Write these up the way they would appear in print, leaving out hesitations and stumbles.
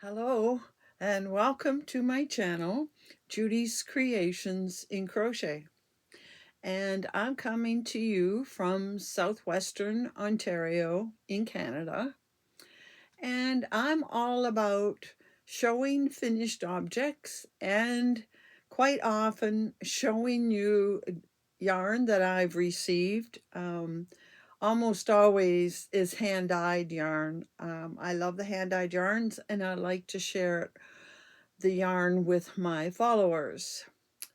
Hello and welcome to my channel, Judy's Creations in Crochet. And I'm coming to you from southwestern Ontario in Canada. And I'm all about showing finished objects and quite often showing you yarn that I've received. Almost always is hand-dyed yarn. I love the hand-dyed yarns and I like to share the yarn with my followers.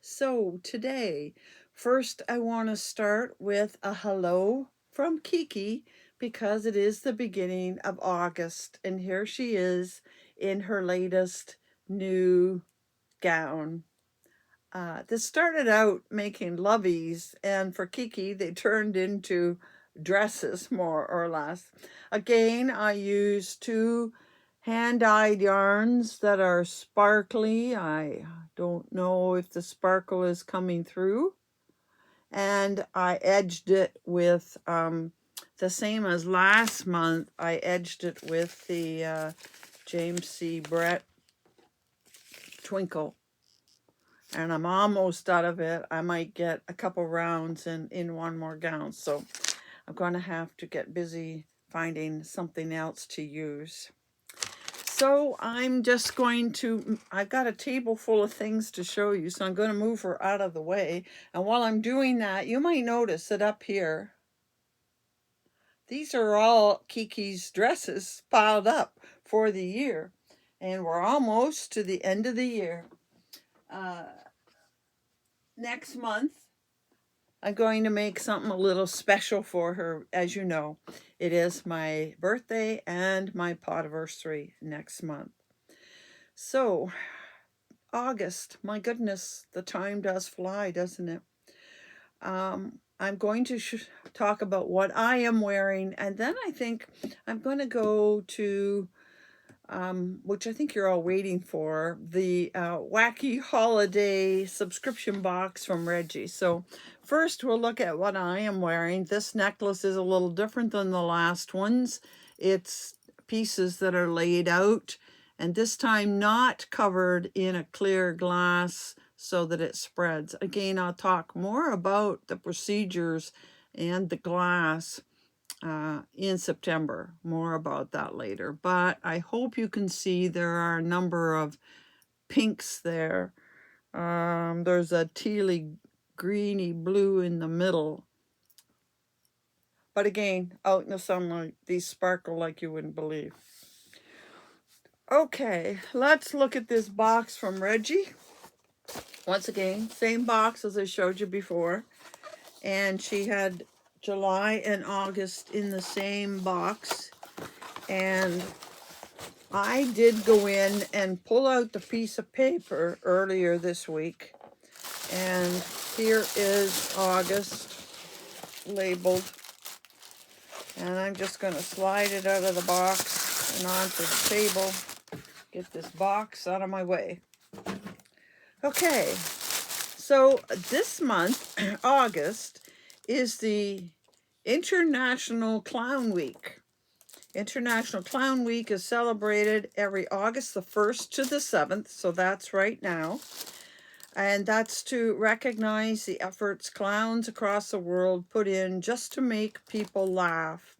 So today, first I want to start with a hello from Kiki because it is the beginning of August and here she is in her latest new gown. This started out making loveys, and for Kiki, they turned into dresses, more or less. Again, I used two hand-dyed yarns that are sparkly. I don't know if the sparkle is coming through. And I edged it with the same as last month. I edged it with the James C. Brett Twinkle. And I'm almost out of it. I might get a couple rounds in one more gown. So I'm going to have to get busy finding something else to use. So I'm just going to, I've got a table full of things to show you. So I'm going to move her out of the way. And while I'm doing that, you might notice that up here, these are all Kiki's dresses piled up for the year. And we're almost to the end of the year. Next month, I'm going to make something a little special for her. As you know, it is my birthday and my podiversary next month. So, August, my goodness, the time does fly, doesn't it? I'm going to talk about what I am wearing, and then I think I'm going to go to which I think you're all waiting for, the Wacky holiday subscription box from Reggie. So first we'll look at what I am wearing. This necklace is a little different than the last ones. It's pieces that are laid out, and this time not covered in a clear glass so that it spreads. Again, I'll talk more about the procedures and the glass in September. More about that later. But I hope you can see there are a number of pinks there. There's a tealy, greeny blue in the middle. But again, out in the sunlight, these sparkle like you wouldn't believe. Okay, let's look at this box from Reggie. Once again, same box as I showed you before. And she had July and August in the same box. And I did go in and pull out the piece of paper earlier this week. And here is August labeled. And I'm just going to slide it out of the box and onto the table. Get this box out of my way. Okay, so this month, August, is the International Clown Week. International Clown Week is celebrated every August the 1st to the 7th, so that's right now. And that's to recognize the efforts clowns across the world put in just to make people laugh.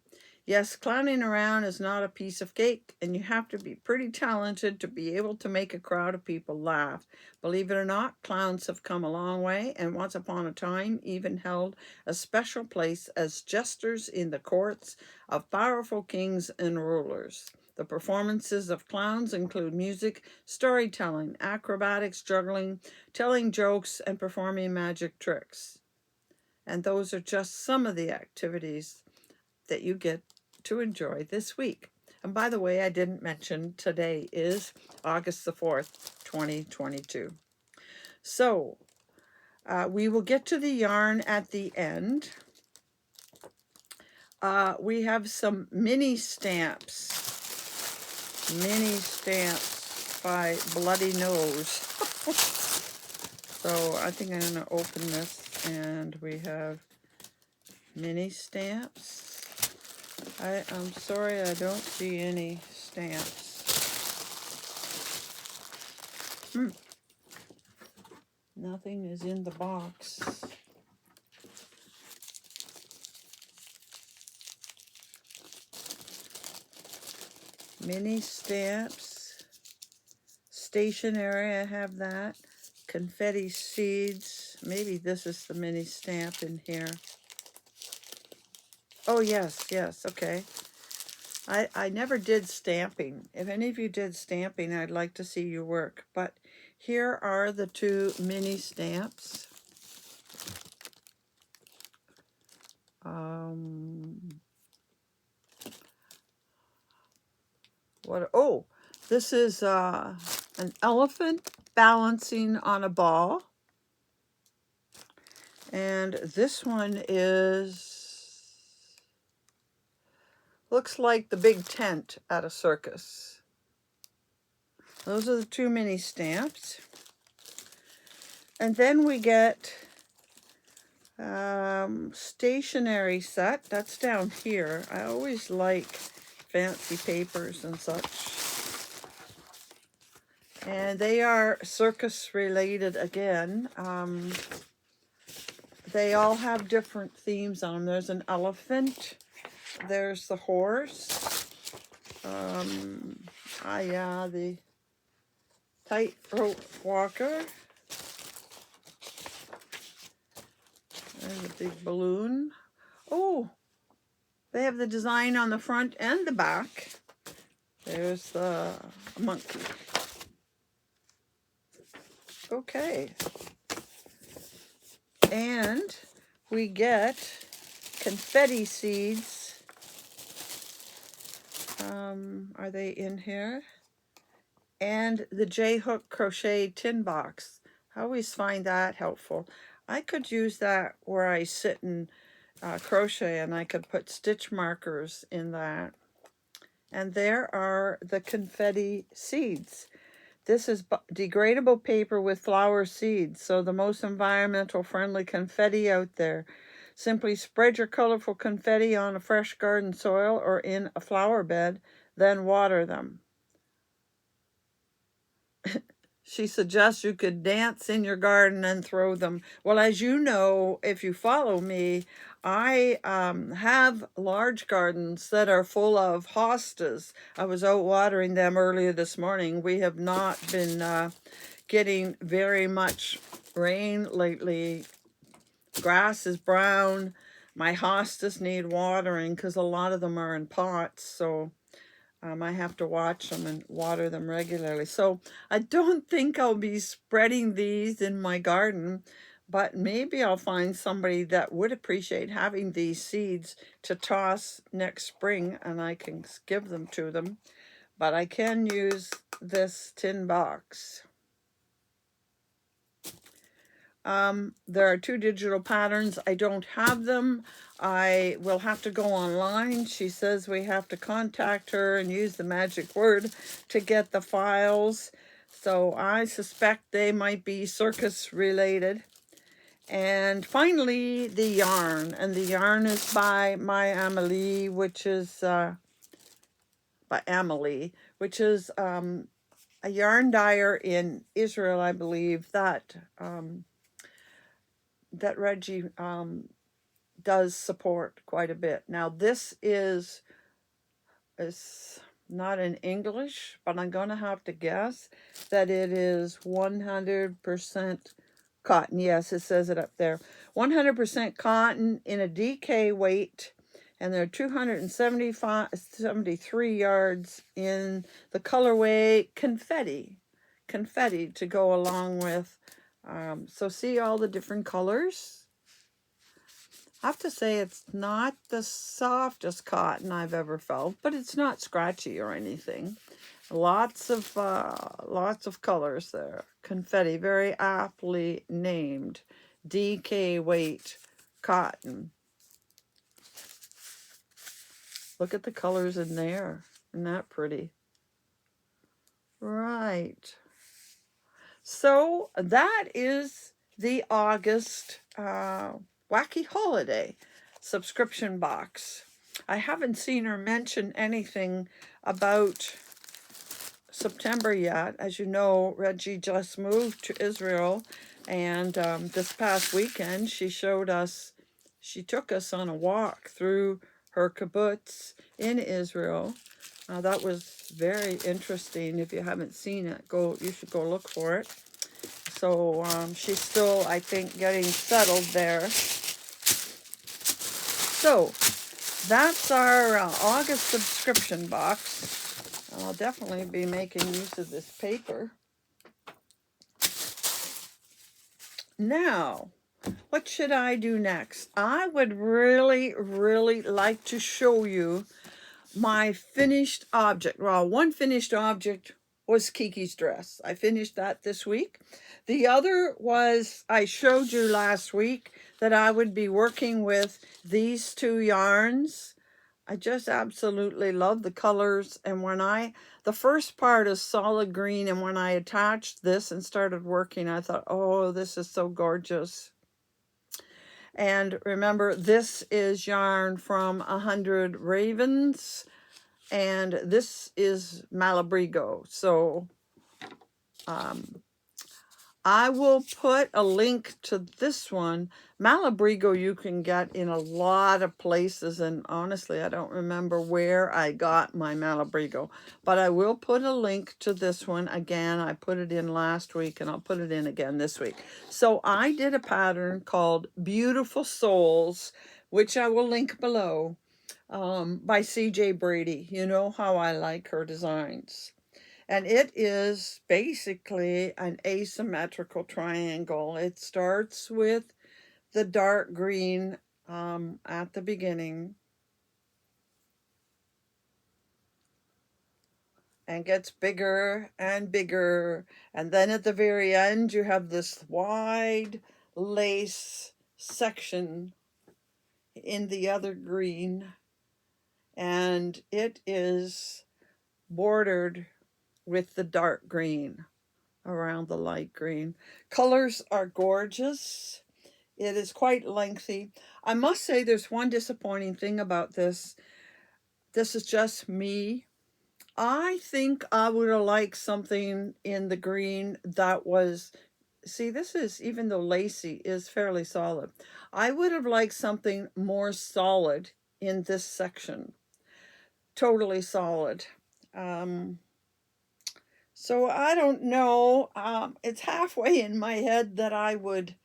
Yes, clowning around is not a piece of cake, and you have to be pretty talented to be able to make a crowd of people laugh. Believe it or not, clowns have come a long way, and once upon a time even held a special place as jesters in the courts of powerful kings and rulers. The performances of clowns include music, storytelling, acrobatics, juggling, telling jokes, and performing magic tricks. And those are just some of the activities that you get to enjoy this week. And by the way, I didn't mention today is August the 4th, 2022. So we will get to the yarn at the end. We have some mini stamps by Bloody Nose. So I think I'm going to open this, and we have mini stamps. I'm sorry I don't see any stamps. Nothing is in the box. Mini stamps. Stationery, I have that. Confetti Seeds. Maybe this is the mini stamp in here. Oh, yes, okay. I never did stamping. If any of you did stamping, I'd like to see your work. But here are the two mini stamps. Oh, this is an elephant balancing on a ball. And this one looks like the big tent at a circus. Those are the two mini stamps. And then we get stationery set. That's down here. I always like fancy papers and such. And they are circus related again. They all have different themes on them. There's an elephant. There's the horse. The tightrope walker. There's a big balloon. Oh, they have the design on the front and the back. There's the monkey. Okay. And we get confetti seeds. Are they in here? And the J-hook crochet tin box. I always find that helpful. I could use that where I sit and crochet, and I could put stitch markers in that. And there are the confetti seeds. This is degradable paper with flower seeds, so the most environmental friendly confetti out there. Simply spread your colorful confetti on a fresh garden soil or in a flower bed, then water them. She suggests you could dance in your garden and throw them. Well, as you know, if you follow me, I have large gardens that are full of hostas. I was out watering them earlier this morning. We have not been getting very much rain lately. Grass is brown. My hostas need watering because a lot of them are in pots, so I have to watch them and water them regularly. So I don't think I'll be spreading these in my garden, but maybe I'll find somebody that would appreciate having these seeds to toss next spring, and I can give them to them. But I can use this tin box. There are two digital patterns. I don't have them. I will have to go online. She says we have to contact her and use the magic word to get the files. So I suspect they might be circus related. And finally, the yarn. And the yarn is by my Amelie, which is a yarn dyer in Israel, I believe, that Reggie does support quite a bit. Now this is not in English, but I'm going to have to guess that it is 100% cotton. Yes, it says it up there. 100% cotton in a DK weight, and there are 273 yards in the colorway confetti to go along with. So see all the different colors. I have to say it's not the softest cotton I've ever felt, but it's not scratchy or anything. Lots of colors there. Confetti, very aptly named. DK weight cotton. Look at the colors in there. Isn't that pretty? Right. So that is the August Wacky Holiday subscription box. I haven't seen her mention anything about September yet. As you know, Reggie just moved to Israel, and this past weekend she took us on a walk through her kibbutz in Israel. That was very interesting. If you haven't seen it, you should go look for it. So she's still, I think, getting settled there. So that's our August subscription box. I'll definitely be making use of this paper. Now, what should I do next? I would really, really like to show you my finished object. Well, one finished object was Kiki's dress. I finished that this week. The other was, I showed you last week that I would be working with these two yarns. I just absolutely love the colors. And the first part is solid green. And when I attached this and started working, I thought, oh, this is so gorgeous. And remember, this is yarn from 100 Ravens. And this is Malabrigo. So I will put a link to this one. Malabrigo you can get in a lot of places, and honestly, I don't remember where I got my Malabrigo, but I will put a link to this one. Again, I put it in last week, and I'll put it in again this week. So I did a pattern called Beautiful Souls, which I will link below, by CJ Brady. You know how I like her designs. And it is basically an asymmetrical triangle. It starts with the dark green at the beginning and gets bigger and bigger. And then at the very end, you have this wide lace section in the other green. And it is bordered with the dark green around the light green. Colors are gorgeous. It is quite lengthy. I must say there's one disappointing thing about this. This is just me. I think I would have liked something in the green that was, see, this is, even though lacy is fairly solid, I would have liked something more solid in this section. Totally solid. So I don't know. It's halfway in my head that I would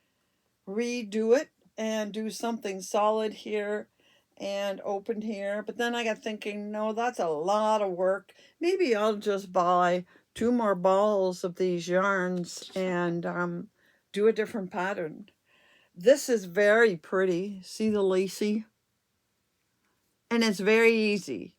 redo it and do something solid here and open here. But then I got thinking, no, that's a lot of work. Maybe I'll just buy 2 more balls of these yarns and do a different pattern. This is very pretty. See the lacy? And it's very easy.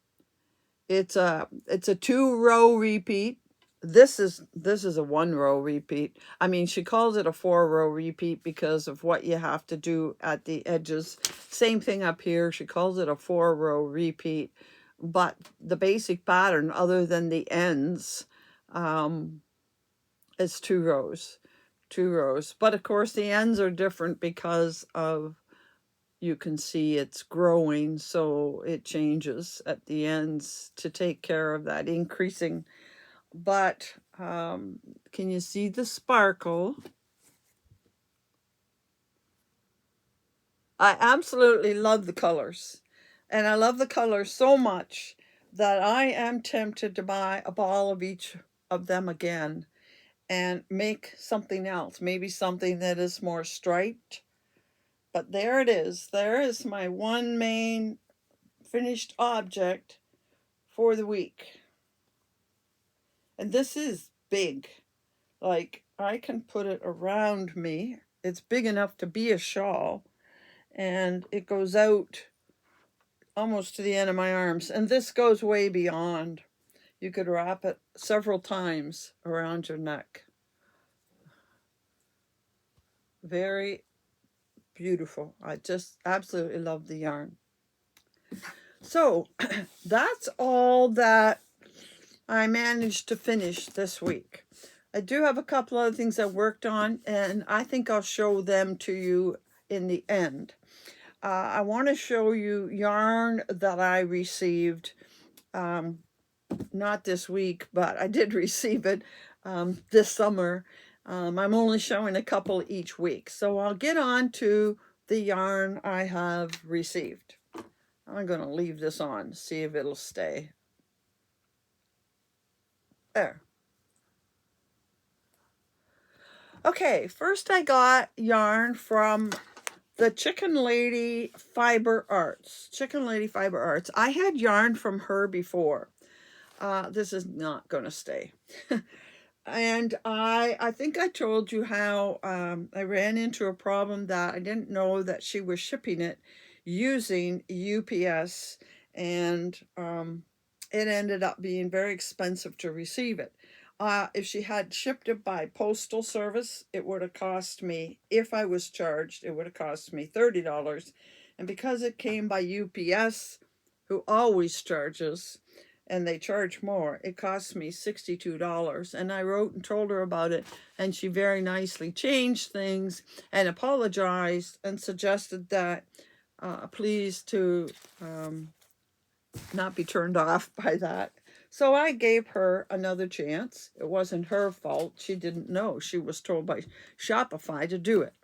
It's a 2-row repeat. This is a 1-row repeat. I mean, she calls it a 4-row repeat because of what you have to do at the edges. Same thing up here. She calls it a 4-row repeat. But the basic pattern, other than the ends, is 2 rows. 2 rows. But of course, the ends are different because of, you can see it's growing, so it changes at the ends to take care of that increasing. But can you see the sparkle? I absolutely love the colors. And I love the colors so much that I am tempted to buy a ball of each of them again and make something else. Maybe something that is more striped. But there it is. There is my one main finished object for the week. And this is big. Like, I can put it around me. It's big enough to be a shawl. And it goes out almost to the end of my arms. And this goes way beyond. You could wrap it several times around your neck. Very beautiful. I just absolutely love the yarn. So that's all that I managed to finish this week. I do have a couple other things I worked on, and I think I'll show them to you in the end. I want to show you yarn that I received not this week, but I did receive it this summer. I'm only showing a couple each week. So I'll get on to the yarn I have received. I'm going to leave this on, see if it'll stay. There. Okay, first I got yarn from the Chicken Lady Fiber Arts. Chicken Lady Fiber Arts. I had yarn from her before. This is not going to stay. And I think I told you how I ran into a problem that I didn't know that she was shipping it using UPS, and it ended up being very expensive to receive it. If she had shipped it by postal service, it would have cost me, if I was charged, it would have cost me $30. And because it came by UPS, who always charges, and they charge more, it cost me $62. And I wrote and told her about it, and she very nicely changed things and apologized and suggested that please to not be turned off by that. So I gave her another chance. It wasn't her fault. She didn't know. She was told by Shopify to do it.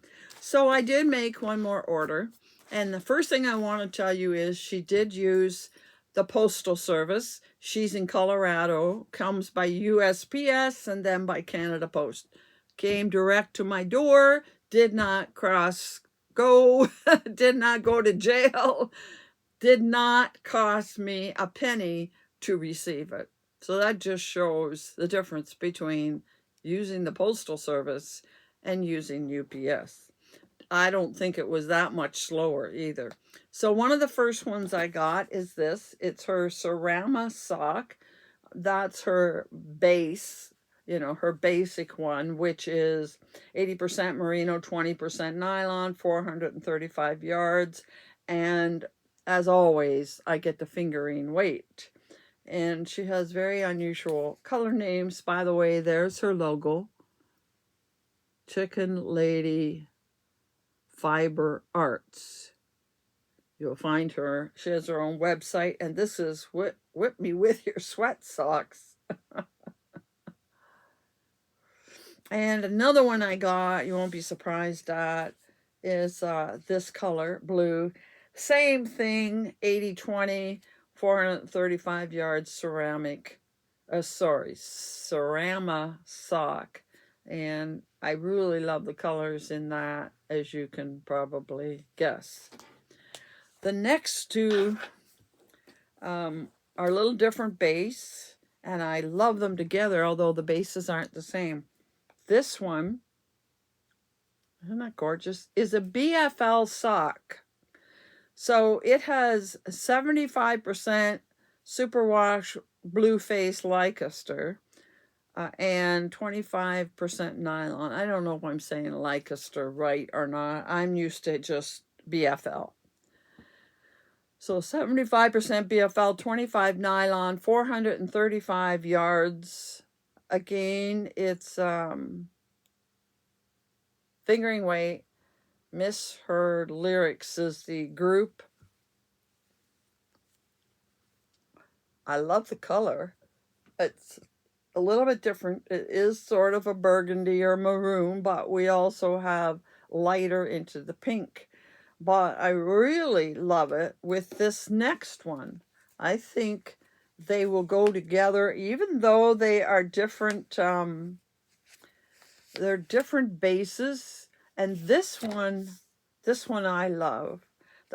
So I did make one more order. And the first thing I want to tell you is she did use the postal service. She's in Colorado, comes by USPS and then by Canada Post. Came direct to my door, did not go, did not go to jail, did not cost me a penny to receive it. So that just shows the difference between using the postal service and using UPS. I don't think it was that much slower either. So one of the first ones I got is this. It's her Cerama Sock. That's her base, her basic one, which is 80% merino, 20% nylon, 435 yards. And as always, I get the fingering weight. And she has very unusual color names. By the way, there's her logo. Chicken Lady Fiber Arts. You'll find her. She has her own website. And this is Whip Me With Your Sweat Socks. And another one I got, you won't be surprised at, is this color, blue. Same thing, 80-20, 435 yards ceramic, Cerama Sock. And I really love the colors in that, as you can probably guess. The next two are a little different base, and I love them together, although the bases aren't the same. This one, isn't that gorgeous, is a Bfl Sock. So it has 75% superwash blue face Leicester and 25% nylon. I don't know if I'm saying Leicester right or not. I'm used to just Bfl. So 75% Bfl, 25 nylon, 435 yards. Again, it's fingering weight. Misheard Lyrics is the group. I love the color. It's a little bit different. It is sort of a burgundy or maroon, but we also have lighter into the pink. But I really love it with this next one. I think they will go together, even though they are different. They're different bases, and this one I love.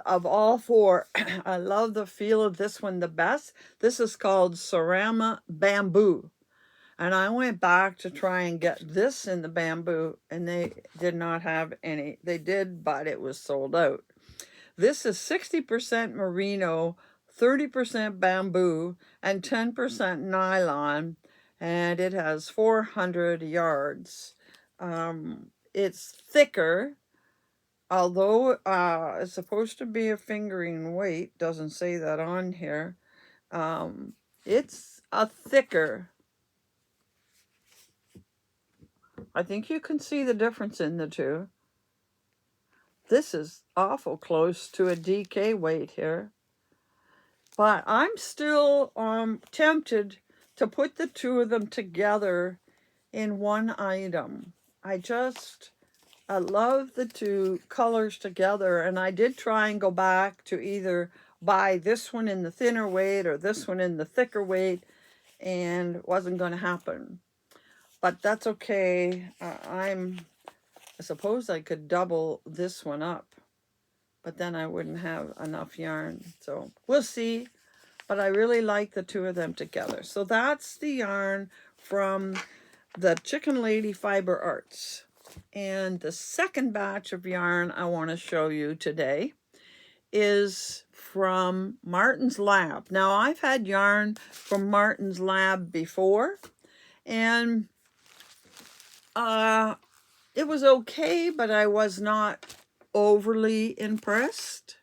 Of all four, I love the feel of this one the best. This is called Cerama Bamboo. And I went back to try and get this in the bamboo, and they did not have any. They did, but it was sold out. This is 60% merino, 30% bamboo, and 10% nylon, and it has 400 yards. It's thicker, although it's supposed to be a fingering weight. Doesn't say that on here. It's a thicker. I think you can see the difference in the two. This is awful close to a DK weight here. But I'm still tempted to put the two of them together in one item. I love the two colors together, and I did try and go back to either buy this one in the thinner weight or this one in the thicker weight, and it wasn't going to happen. But that's okay. I suppose I could double this one up, but then I wouldn't have enough yarn. So we'll see. But I really like the two of them together. So that's the yarn from the Chicken Lady Fiber Arts. And the second batch of yarn I want to show you today is from Martin's Lab. Now, I've had yarn from Martin's Lab before, and it was okay, but I was not overly impressed.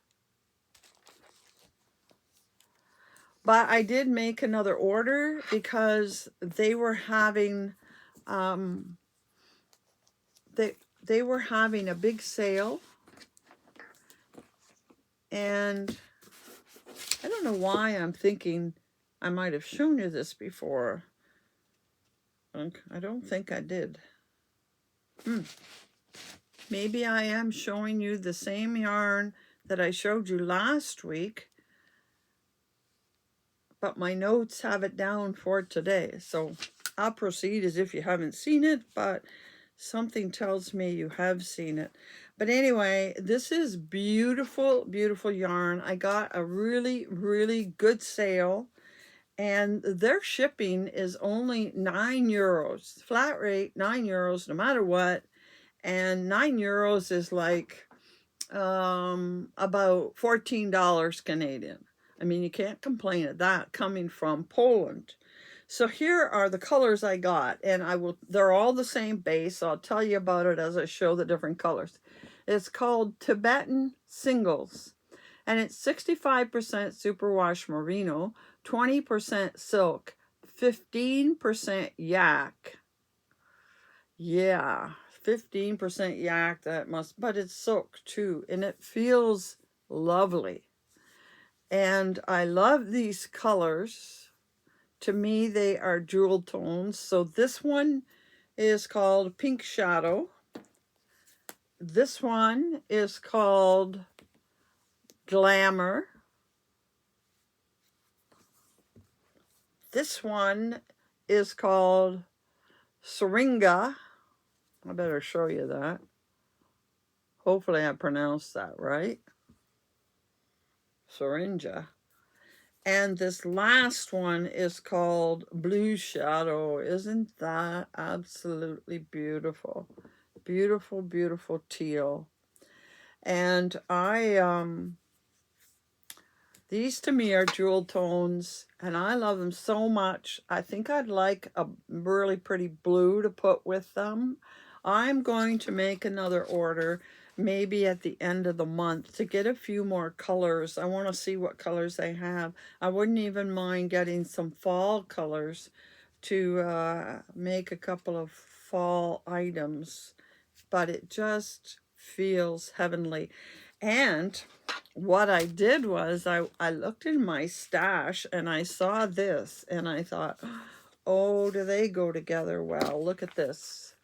But I did make another order because they were having they were having a big sale, and I don't know why I'm thinking I might have shown you this before. I don't think I did. Maybe I am showing you the same yarn that I showed you last week, but my notes have it down for today. So I'll proceed as if you haven't seen it, but something tells me you have seen it. But anyway, this is beautiful, beautiful yarn. I got a really, really good sale, and their shipping is only €9. Flat rate, €9, no matter what. And €9 is like about $14 Canadian. I mean, you can't complain at that coming from Poland. So here are the colors I got, and they're all the same base, so I'll tell you about it as I show the different colors. It's called Tibetan Singles, and it's 65% superwash merino, 20% silk, 15% yak. Yeah, 15% yak, but it's silk too, and it feels lovely. And I love these colors. To me, they are jewel tones. So this one is called Pink Shadow. This one is called Glamour. This one is called Syringa. I better show you that. Hopefully I pronounced that right. Syringa. And this last one is called Blue Shadow. Isn't that absolutely beautiful? Beautiful, beautiful teal. And these to me are jewel tones, and I love them so much. I think I'd like a really pretty blue to put with them. I'm going to make another order maybe at the end of the month to get a few more colors. I want to see what colors they have. I wouldn't even mind getting some fall colors to make a couple of fall items, but it just feels heavenly. And what I did was I looked in my stash and I saw this and I thought, oh, do they go together well? Look at this.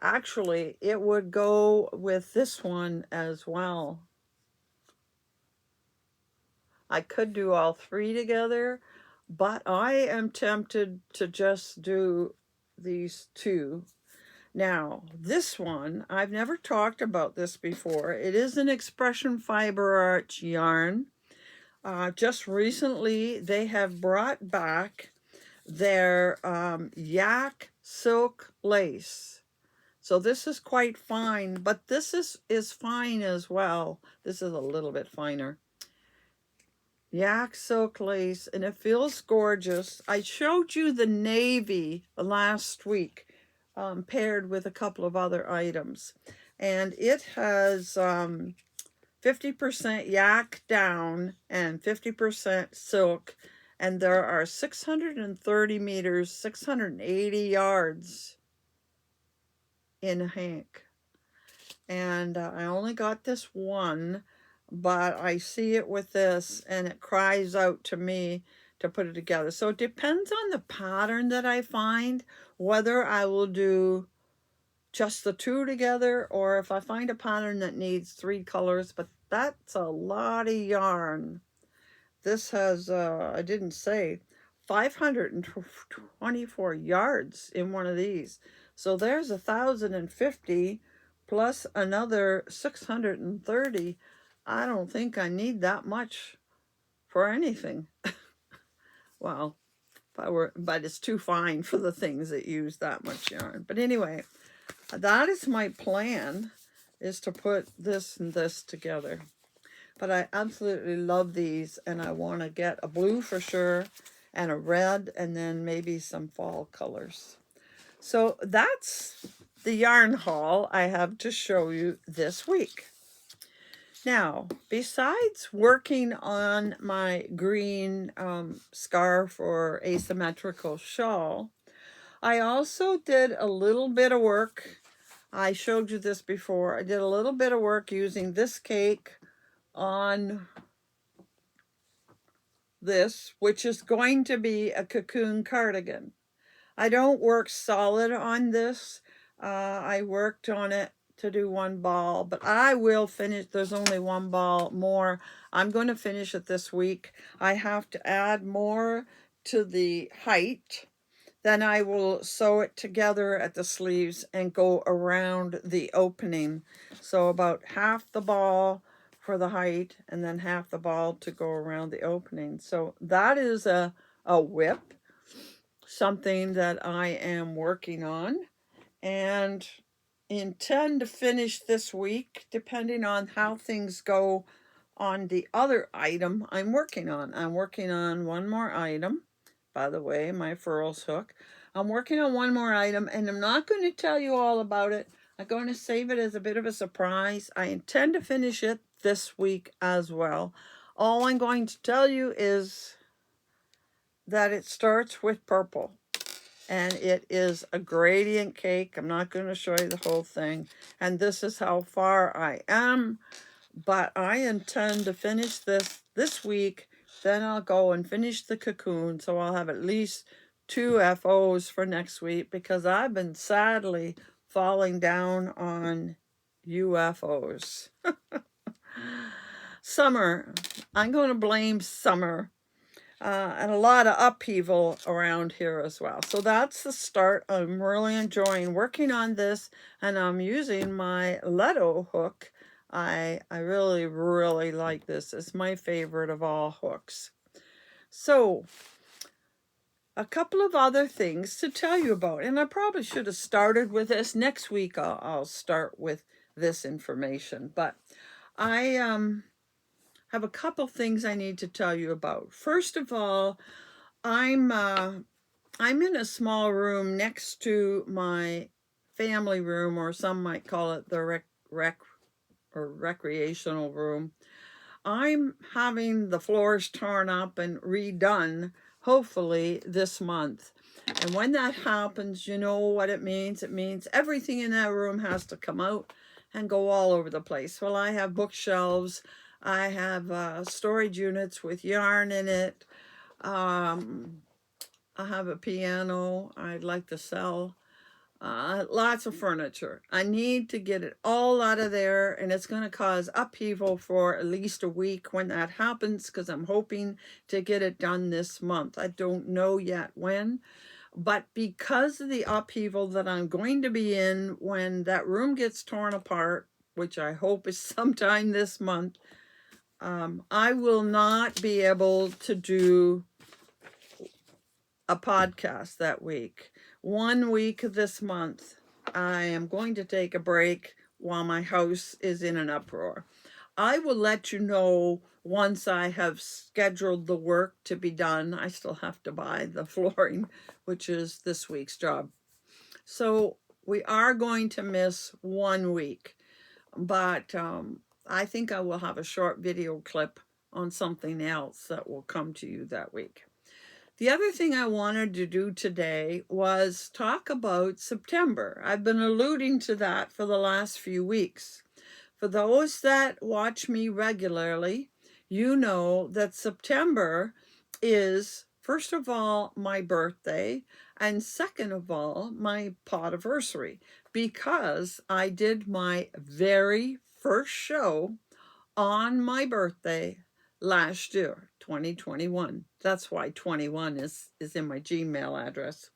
Actually, it would go with this one as well. I could do all three together, but I am tempted to just do these two. Now, this one, I've never talked about this before. It is an Expression Fiber Arts yarn. Just recently, they have brought back their yak silk lace. So this is quite fine, but this is fine as well. This is a little bit finer. Yak silk lace, and it feels gorgeous. I showed you the navy last week, paired with a couple of other items, and it has 50% yak down and 50% silk, and there are 630 meters, 680 yards in a hank. And I only got this one, but I see it with this and it cries out to me to put it together. So it depends on the pattern that I find, whether I will do just the two together or if I find a pattern that needs 3 colors, but that's a lot of yarn. This has, I didn't say, 524 yards in one of these. So there's 1,050 plus another 630. I don't think I need that much for anything. Well, if I were, but it's too fine for the things that use that much yarn. But anyway, that is my plan, is to put this and this together. But I absolutely love these, and I want to get a blue for sure and a red, and then maybe some fall colors. So that's the yarn haul I have to show you this week. Now, besides working on my green scarf or asymmetrical shawl, I also did a little bit of work. I showed you this before. I did a little bit of work using this cake on this, which is going to be a cocoon cardigan. I don't work solid on this. I worked on it to do 1 ball, but I will finish. There's only 1 ball more. I'm going to finish it this week. I have to add more to the height. Then I will sew it together at the sleeves and go around the opening. So about half the ball for the height and then half the ball to go around the opening. So that is a whip, something that I am working on and intend to finish this week, depending on how things go on the other item I'm working on. I'm working on 1 more item, by the way, my furls hook. I'm working on 1 more item, and I'm not going to tell you all about it. I'm going to save it as a bit of a surprise. I intend to finish it this week as well. All I'm going to tell you is that it starts with purple. And it is a gradient cake. I'm not going to show you the whole thing. And this is how far I am. But I intend to finish this week. Then I'll go and finish the cocoon. So I'll have at least 2 FOs for next week, because I've been sadly falling down on UFOs. Summer. I'm going to blame summer. And a lot of upheaval around here as well. So that's the start. I'm really enjoying working on this, and I'm using my Leto hook. I really, really like this. It's my favorite of all hooks. So a couple of other things to tell you about, and I probably should have started with this. Next week I'll start with this information, but I have a couple things I need to tell you about. First of all, I'm in a small room next to my family room, or some might call it the recreational room. I'm having the floors torn up and redone, hopefully this month. And when that happens, you know what it means. It means everything in that room has to come out and go all over the place. Well, I have bookshelves. I have storage units with yarn in it. I have a piano I'd like to sell. Lots of furniture. I need to get it all out of there, and it's going to cause upheaval for at least a week when that happens, because I'm hoping to get it done this month. I don't know yet when, but because of the upheaval that I'm going to be in when that room gets torn apart, which I hope is sometime this month, I will not be able to do a podcast that week. 1 week this month, I am going to take a break while my house is in an uproar. I will let you know once I have scheduled the work to be done. I still have to buy the flooring, which is this week's job. So we are going to miss 1 week, but I think I will have a short video clip on something else that will come to you that week. The other thing I wanted to do today was talk about September. I've been alluding to that for the last few weeks. For those that watch me regularly, you know that September is, first of all, my birthday, and second of all, my podiversary, because I did my very first show on my birthday last year, 2021. That's why 21 is in my Gmail address.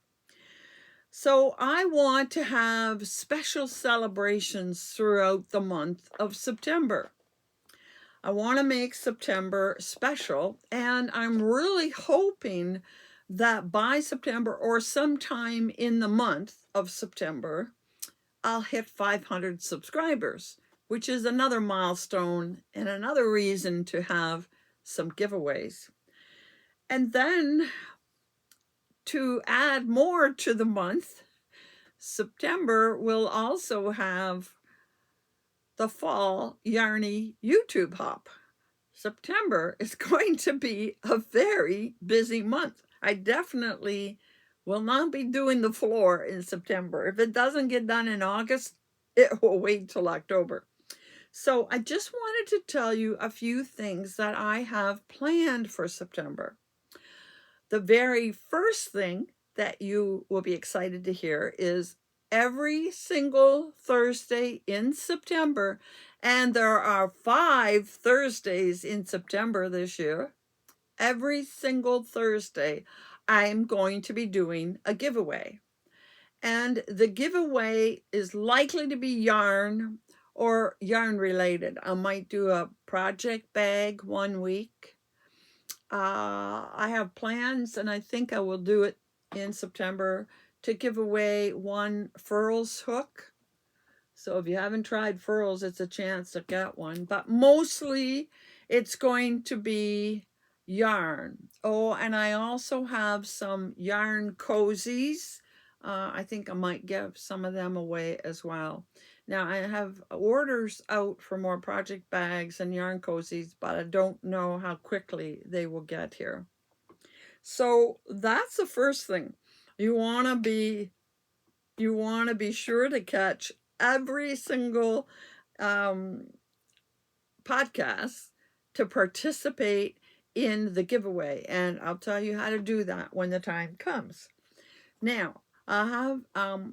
So I want to have special celebrations throughout the month of September. I want to make September special, and I'm really hoping that by September or sometime in the month of September, I'll hit 500 subscribers, which is another milestone and another reason to have some giveaways. And then to add more to the month, September will also have the fall Yarny YouTube Hop. September is going to be a very busy month. I definitely will not be doing the floor in September. If it doesn't get done in August, it will wait till October. So I just wanted to tell you a few things that I have planned for September. The very first thing that you will be excited to hear is every single Thursday in September, and there are 5 Thursdays in September this year. Every single Thursday, I'm going to be doing a giveaway. And the giveaway is likely to be yarn or yarn related. I might do a project bag one week. I have plans, and I think I will do it in September, to give away one furls hook. So if you haven't tried furls, it's a chance to get one. But mostly it's going to be yarn. Oh, and I also have some yarn cozies. I think I might give some of them away as well. Now, I have orders out for more project bags and yarn cozies, but I don't know how quickly they will get here. So that's the first thing. You want to be sure to catch every single podcast to participate in the giveaway, and I'll tell you how to do that when the time comes. Now, I have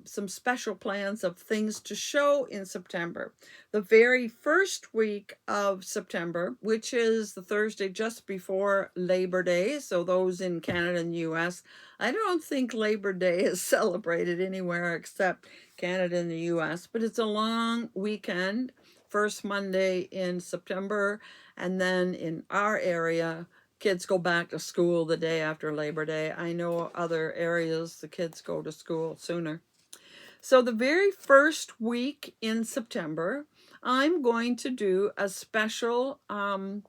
some special plans of things to show in September. The very first week of September, which is the Thursday just before Labor Day, so those in Canada and US, I don't think Labor Day is celebrated anywhere except Canada and the US, but it's a long weekend, first Monday in September, and then in our area, kids go back to school the day after Labor Day. I know other areas the kids go to school sooner. So the very first week in September, I'm going to do a special, I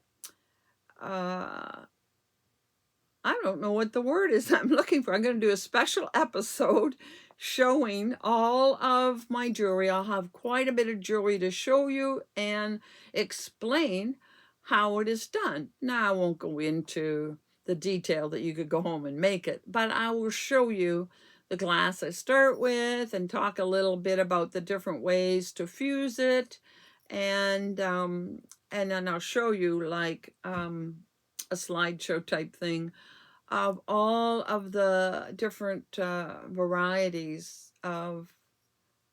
don't know what the word is I'm looking for. I'm going to do a special episode showing all of my jewelry. I'll have quite a bit of jewelry to show you and explain how it is done. Now, I won't go into the detail that you could go home and make it, but I will show you the glass I start with and talk a little bit about the different ways to fuse it, and then I'll show you like a slideshow type thing of all of the different varieties of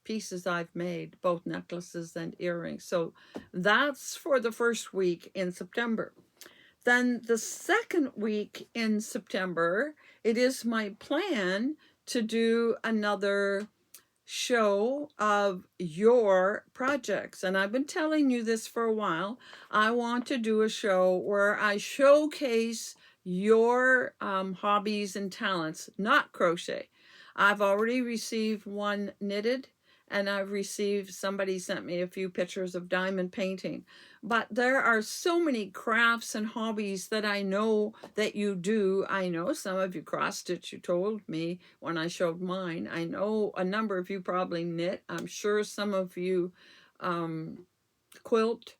pieces I've made, both necklaces and earrings. So that's for the first week in September. Then the second week in September, it is my plan to do another show of your projects. And I've been telling you this for a while. I want to do a show where I showcase your hobbies and talents, not crochet. I've already received one knitted, and I've received, somebody sent me a few pictures of diamond painting. But there are so many crafts and hobbies that I know that you do. I know some of you cross stitch, you told me when I showed mine. I know a number of you probably knit. I'm sure some of you quilt.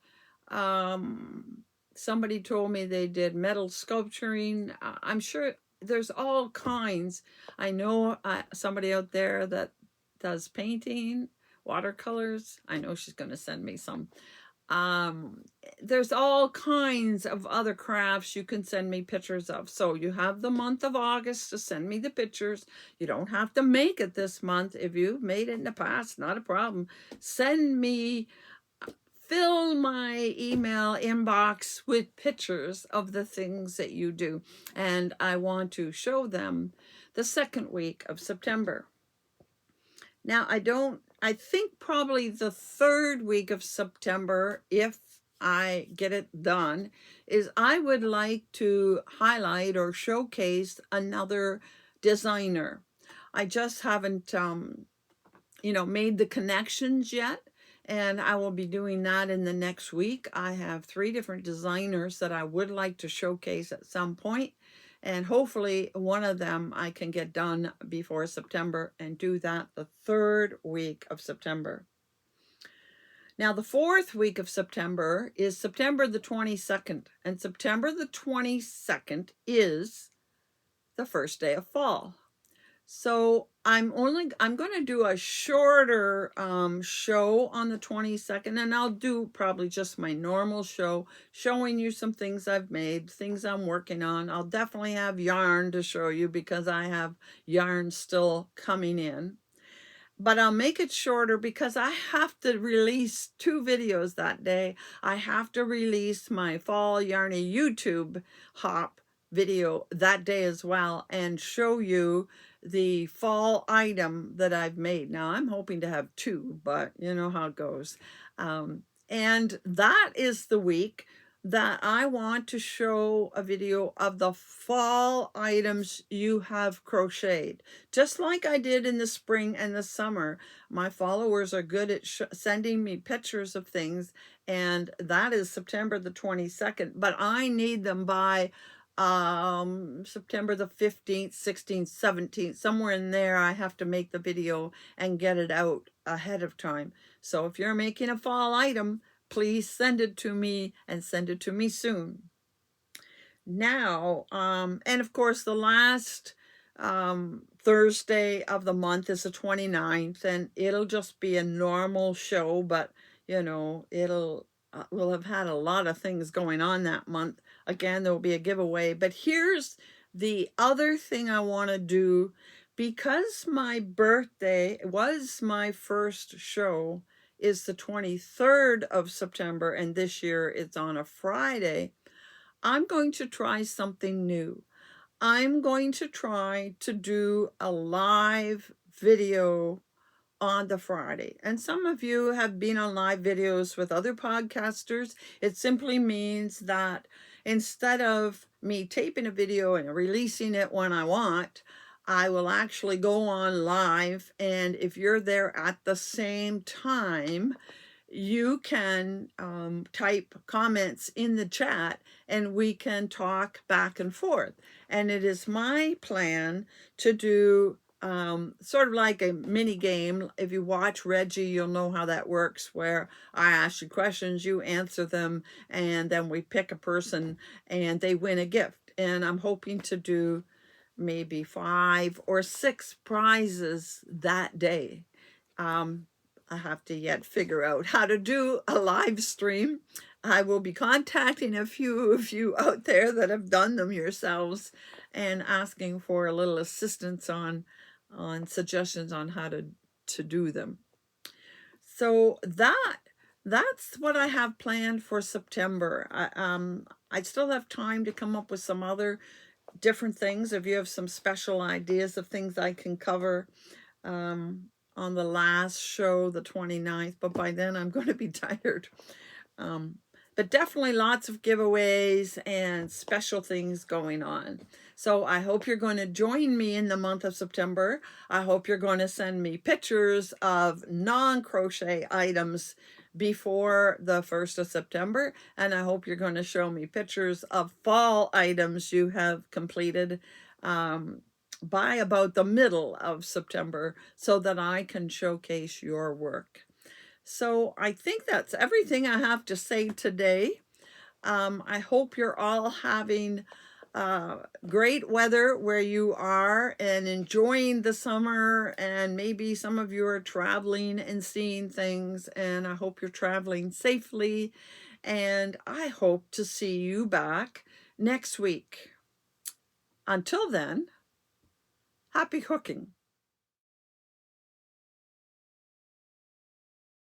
Somebody told me they did metal sculpturing. I'm sure there's all kinds. I know somebody out there that does painting, watercolors. I know she's going to send me some. Um, there's all kinds of other crafts you can send me pictures of. So you have the month of August to send me the pictures. You don't have to make it this month. If you've made it in the past, not a problem. Send me, fill my email inbox with pictures of the things that you do. And I want to show them the second week of September. Now, I think probably the third week of September, if I get it done, is I would like to highlight or showcase another designer. I just haven't, made the connections yet, and I will be doing that in the next week. I have 3 different designers that I would like to showcase at some point, and hopefully one of them I can get done before September and do that the third week of September. Now, the fourth week of September is September the 22nd, and September the 22nd is the first day of fall. So I'm going to do a shorter show on the 22nd, and I'll do probably just my normal show, showing you some things I've made, things I'm working on. I'll definitely have yarn to show you because I have yarn still coming in. But I'll make it shorter because I have to release 2 videos that day. I have to release my Fall Yarny YouTube hop video that day as well and show you the fall item that I've made. Now, I'm hoping to have 2, but you know how it goes. And that is the week that I want to show a video of the fall items you have crocheted. Just like I did in the spring and the summer. My followers are good at sending me pictures of things, and that is September the 22nd. But I need them by September the 15th, 16th, 17th, somewhere in there. I have to make the video and get it out ahead of time. So if you're making a fall item, please send it to me and send it to me soon. Now, and of course, the last Thursday of the month is the 29th, and it'll just be a normal show, but we'll have had a lot of things going on that month. Again, there will be a giveaway, but here's the other thing I want to do. Because my birthday was my first show is the 23rd of September, and this year it's on a Friday, I'm going to try something new. I'm going to try to do a live video on the Friday. And some of you have been on live videos with other podcasters. It simply means that instead of me taping a video and releasing it when I want, I will actually go on live, and if you're there at the same time, you can type comments in the chat and we can talk back and forth. And it is my plan to do sort of like a mini game. If you watch Reggie, you'll know how that works, where I ask you questions, you answer them, and then we pick a person and they win a gift. And I'm hoping to do maybe 5 or 6 prizes that day. I have to yet figure out how to do a live stream. I will be contacting a few of you out there that have done them yourselves and asking for a little assistance on suggestions on how to do them. So that's what I have planned for September. I still have time to come up with some other different things. If you have some special ideas of things I can cover on the last show, the 29th, but by then I'm going to be tired. But definitely lots of giveaways and special things going on. So I hope you're going to join me in the month of September. I hope you're going to send me pictures of non-crochet items before the 1st of September. And I hope you're going to show me pictures of fall items you have completed by about the middle of September so that I can showcase your work. So I think that's everything I have to say today. I hope you're all having great weather where you are and enjoying the summer, and maybe some of you are traveling and seeing things, and I hope you're traveling safely, and I hope to see you back next week. Until then, happy hooking.